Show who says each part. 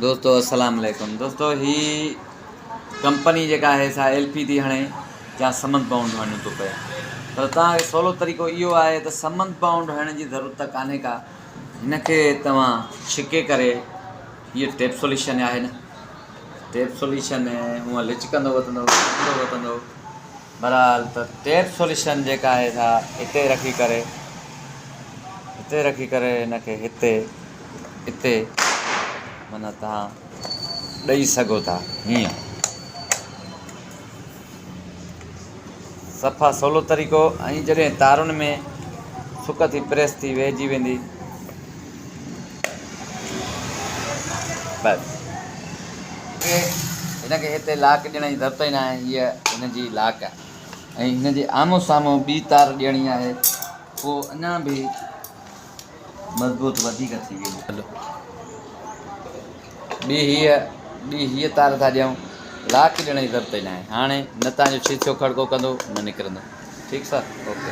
Speaker 1: दोस्तों अस्सलाम वालेकुम। दोस्तों ही कंपनी जेका है सा LP थी हणे या समंद बाउंड हणियो थो पए, पर तव्हांखे सवलो तरीक़ो इहो आहे त समंद बाउंड हणण जी ज़रूरत कान्हे का। हिनखे तव्हां छिके करे, हीअ टेप सॉल्यूशन आहे न, टेप सॉल्यूशन हूअं लिचकंदो वठंदो बहरहाल। त टेप सॉल्यूशन जेका आहे सा हिते रखी करे हिनखे हिते माना तव्हां ॾेई सघो था। हीअं सफ़ा सवलो तरीक़ो। ऐं जॾहिं तारुनि में सुक थी प्रेस थी वेहिजी वेंदी, बसि हिनखे हिते लाक ॾियण जी ज़रूरत ई न आहे। हीअ हिन जी लाक आहे ऐं हिन जे आम्हूं साम्हूं ॿी तार ॾियणी आहे, पोइ अञा बि मज़बूत वधीक थी वेंदी। ॿी हीअ तार था ॾियूं, लाक ॾियण जी ज़रूरत ई न आहे। हाणे न तव्हांजो शीशो खड़को कंदो न निकिरंदो। ठीकु सर, ओके।